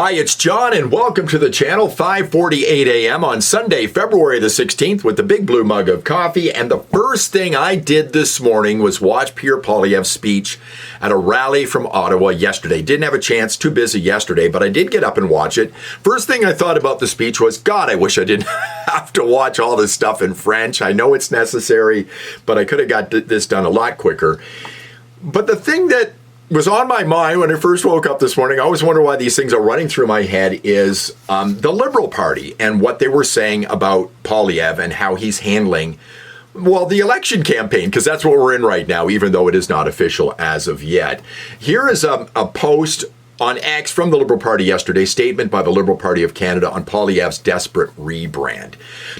Hi, it's John, and welcome to the channel. 5:48 a.m. on Sunday, February the 16th, with the big blue mug of coffee. And the first thing I did this morning was watch Pierre Poilievre's speech at a rally from Ottawa yesterday. Didn't have a chance, too busy yesterday, but I did get up and watch it. First thing I thought about the speech was, God, I wish I didn't have to watch all this stuff in French. I know it's necessary, but I could have got this done a lot quicker. But the thing that was on my mind when I first woke up this morning, I always wonder why these things are running through my head, is the Liberal Party and what they were saying about Poilievre and how he's handling, well, the election campaign, because that's what we're in right now, even though it is not official as of yet. Here is a post on X from the Liberal Party yesterday, statement by the Liberal Party of Canada on Poilievre's desperate rebrand.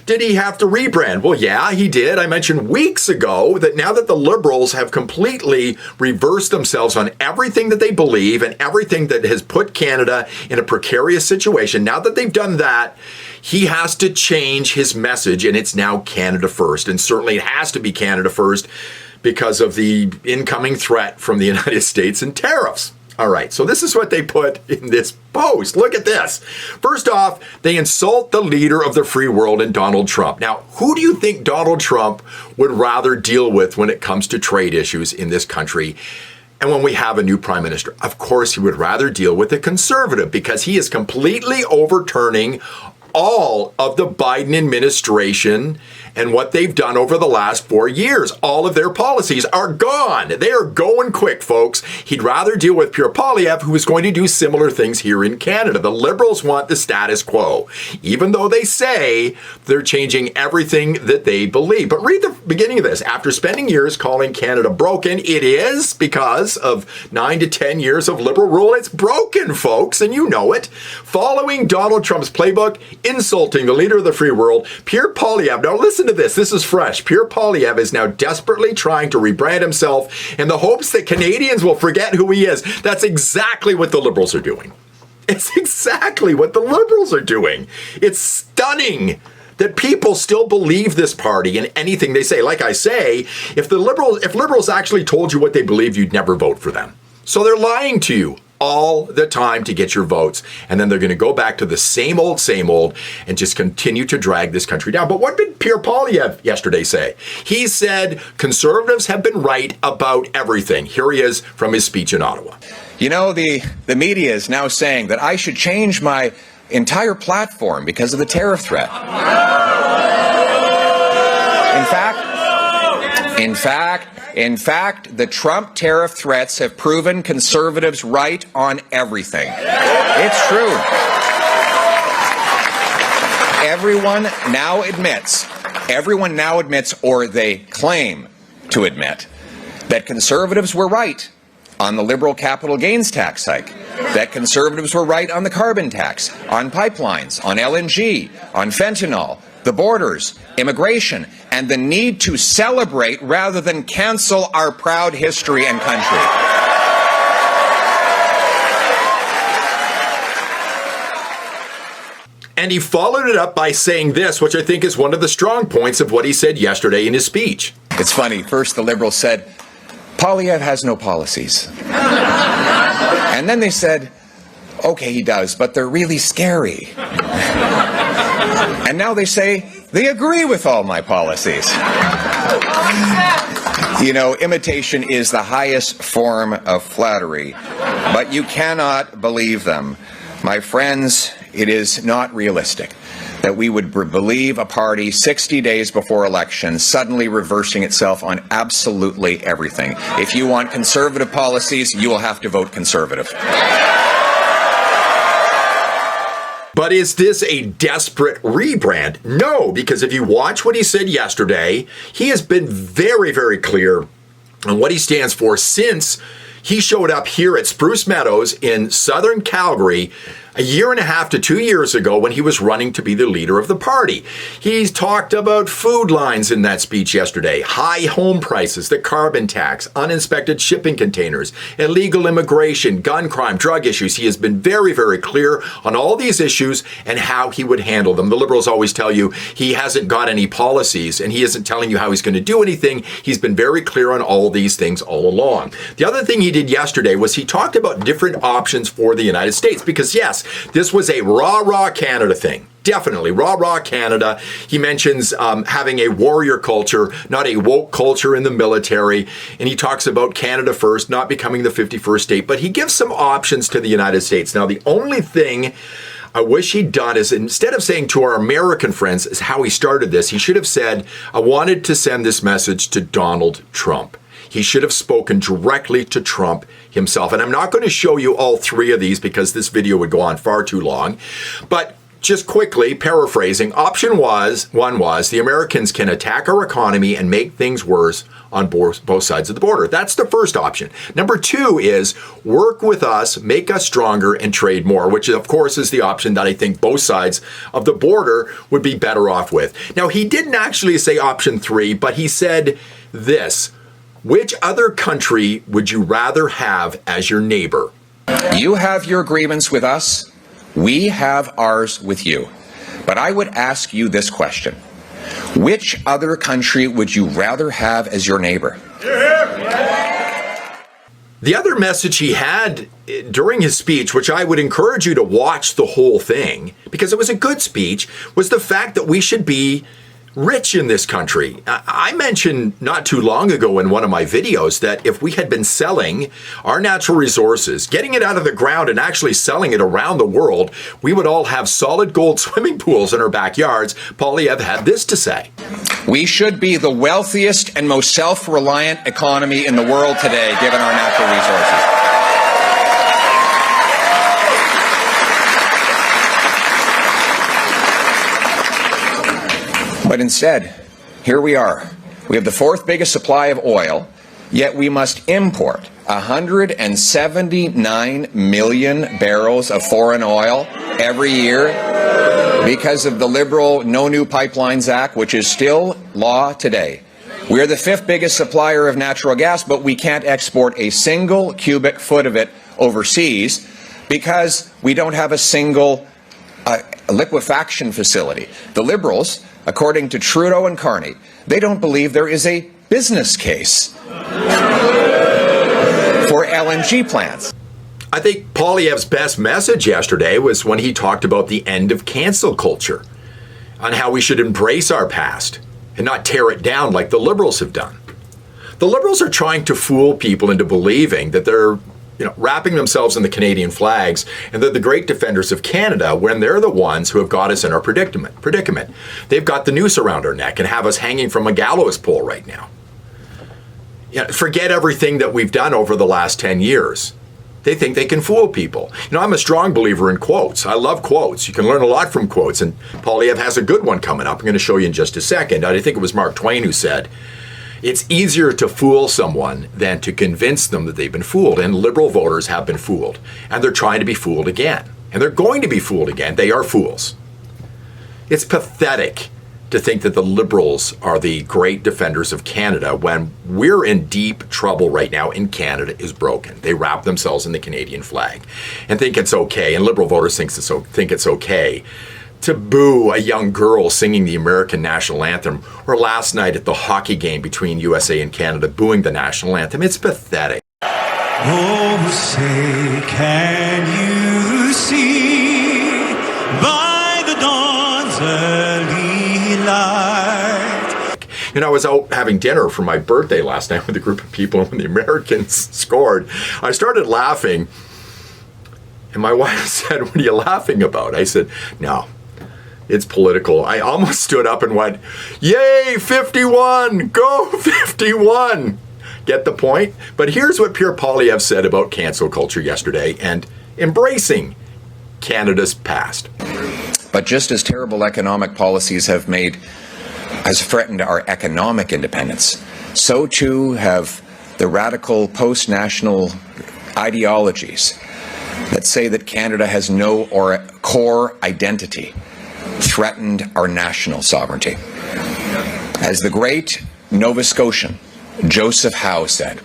Did he have to rebrand? Well, yeah, he did. I mentioned weeks ago that now that the Liberals have completely reversed themselves on everything that they believe and everything that has put Canada in a precarious situation, now that they've done that, he has to change his message, and it's now Canada first. And certainly it has to be Canada first because of the incoming threat from the United States and tariffs. All right, so this is what they put in this post. Look at this. First off, they insult the leader of the free world in Donald Trump. Now, who do you think Donald Trump would rather deal with when it comes to trade issues in this country? And when we have a new prime minister, of course, he would rather deal with a conservative because he is completely overturning all of the Biden administration and what they've done over the last 4 years. All of their policies are gone. They are going quick, folks. He'd rather deal with Pierre Poilievre, who is going to do similar things here in Canada. The Liberals want the status quo, even though they say they're changing everything that they believe. But read the beginning of this. After spending years calling Canada broken, it is because of 9 to 10 years of Liberal rule. It's broken, folks, and you know it. Following Donald Trump's playbook, insulting the leader of the free world, Pierre Poilievre, now listen to this, this is fresh. Pierre Poilievre is now desperately trying to rebrand himself in the hopes that Canadians will forget who he is. That's exactly what the Liberals are doing. It's exactly what the Liberals are doing. It's stunning that people still believe this party and anything they say. Like I say, if liberals actually told you what they believe, you'd never vote for them. So they're lying to you all the time to get your votes. And then they're going to go back to the same old, and just continue to drag this country down. But what did Pierre Poilievre yesterday say? He said conservatives have been right about everything. Here he is from his speech in Ottawa. You know, the media is now saying that I should change my entire platform because of the tariff threat. In fact, the Trump tariff threats have proven conservatives right on everything. It's true. Everyone now admits, or they claim to admit, that conservatives were right on the liberal capital gains tax hike, that conservatives were right on the carbon tax, on pipelines, on LNG, on fentanyl, the borders, immigration, and the need to celebrate rather than cancel our proud history and country. And he followed it up by saying this, which I think is one of the strong points of what he said yesterday in his speech. It's funny. First, the Liberals said, Poilievre has no policies. And then they said, okay, he does, but they're really scary. And now they say they agree with all my policies. You know, imitation is the highest form of flattery, but you cannot believe them. My friends, it is not realistic that we would believe a party 60 days before election suddenly reversing itself on absolutely everything. If you want conservative policies, you will have to vote conservative. But is this a desperate rebrand? No, because if you watch what he said yesterday, he has been very, very clear on what he stands for since he showed up here at Spruce Meadows in southern Calgary a year and a half to 2 years ago when he was running to be the leader of the party. He's talked about food lines in that speech yesterday, high home prices, the carbon tax, uninspected shipping containers, illegal immigration, gun crime, drug issues. He has been very, very clear on all these issues and how he would handle them. The Liberals always tell you he hasn't got any policies and he isn't telling you how he's going to do anything. He's been very clear on all these things all along. The other thing he did yesterday was he talked about different options for the United States because, yes, yes, this was a rah-rah Canada thing. Definitely, rah-rah Canada. He mentions having a warrior culture, not a woke culture in the military. And he talks about Canada first, not becoming the 51st state. But he gives some options to the United States. Now, the only thing I wish he'd done is, instead of saying to our American friends, is how he started this, he should have said, I wanted to send this message to Donald Trump. He should have spoken directly to Trump himself. And I'm not going to show you all three of these because this video would go on far too long. But just quickly, paraphrasing, option one was the Americans can attack our economy and make things worse on both sides of the border. That's the first option. Number two is work with us, make us stronger, and trade more, which of course is the option that I think both sides of the border would be better off with. Now, he didn't actually say option three, but he said this: which other country would you rather have as your neighbor? You have your grievance with us. We have ours with you. But I would ask you this question. Which other country would you rather have as your neighbor? The other message he had during his speech, which I would encourage you to watch the whole thing, because it was a good speech, was the fact that we should be rich in this country. I mentioned not too long ago in one of my videos that if we had been selling our natural resources, getting it out of the ground and actually selling it around the world, we would all have solid gold swimming pools in our backyards. Poilievre had this to say. We should be the wealthiest and most self-reliant economy in the world today, given our natural resources. But instead, here we are. We have the fourth biggest supply of oil, yet we must import 179 million barrels of foreign oil every year because of the Liberal No New Pipelines Act, which is still law today. We are the fifth biggest supplier of natural gas, but we can't export a single cubic foot of it overseas because we don't have a single liquefaction facility. The Liberals, according to Trudeau and Carney, they don't believe there is a business case for LNG plants. I think Poilievre's best message yesterday was when he talked about the end of cancel culture, on how we should embrace our past and not tear it down like the Liberals have done. The Liberals are trying to fool people into believing that they're wrapping themselves in the Canadian flags and they're the great defenders of Canada when they're the ones who have got us in our predicament. They've got the noose around our neck and have us hanging from a gallows pole right now. Forget everything that we've done over the last 10 years. They think they can fool people. I'm a strong believer in quotes. I love quotes. You can learn a lot from quotes, and Poilievre has a good one coming up. I'm going to show you in just a second. I think it was Mark Twain who said, it's easier to fool someone than to convince them that they've been fooled. And Liberal voters have been fooled. And they're trying to be fooled again. And they're going to be fooled again. They are fools. It's pathetic to think that the Liberals are the great defenders of Canada when we're in deep trouble right now and Canada is broken. They wrap themselves in the Canadian flag and think it's okay. And Liberal voters think it's okay to boo a young girl singing the American national anthem, or last night at the hockey game between USA and Canada booing the national anthem. It's pathetic. Oh, say, can you see by the dawn's early light? I was out having dinner for my birthday last night with a group of people, and when the Americans scored, I started laughing. And my wife said, "What are you laughing about?" I said, "No. It's political." I almost stood up and went, "Yay, 51! Go 51!" Get the point? But here's what Pierre Poilievre said about cancel culture yesterday and embracing Canada's past. But just as terrible economic policies has threatened our economic independence, so too have the radical post-national ideologies that say that Canada has no core identity threatened our national sovereignty. As the great Nova Scotian Joseph Howe said,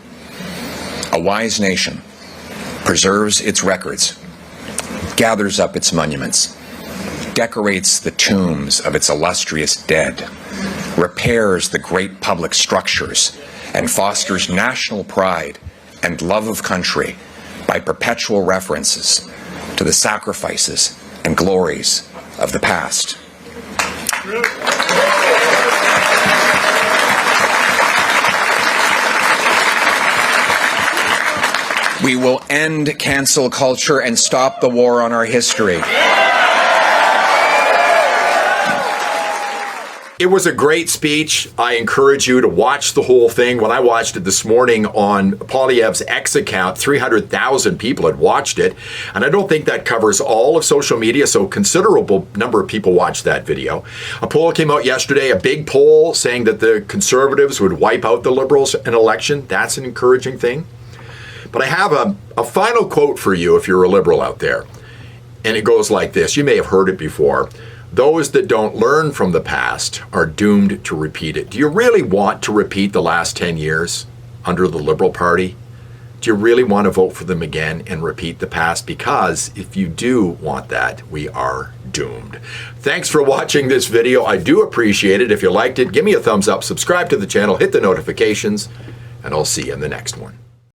"A wise nation preserves its records, gathers up its monuments, decorates the tombs of its illustrious dead, repairs the great public structures, and fosters national pride and love of country by perpetual references to the sacrifices and glories of the past. We will end cancel culture and stop the war on our history. It was a great speech. I encourage you to watch the whole thing. When I watched it this morning on Poilievre's X account, 300,000 people had watched it. And I don't think that covers all of social media, so a considerable number of people watched that video. A poll came out yesterday, a big poll saying that the Conservatives would wipe out the Liberals in election. That's an encouraging thing. But I have a final quote for you if you're a Liberal out there. And it goes like this. You may have heard it before. Those that don't learn from the past are doomed to repeat it. Do you really want to repeat the last 10 years under the Liberal Party? Do you really want to vote for them again and repeat the past? Because if you do want that, we are doomed. Thanks for watching this video. I do appreciate it. If you liked it, give me a thumbs up, subscribe to the channel, hit the notifications, and I'll see you in the next one.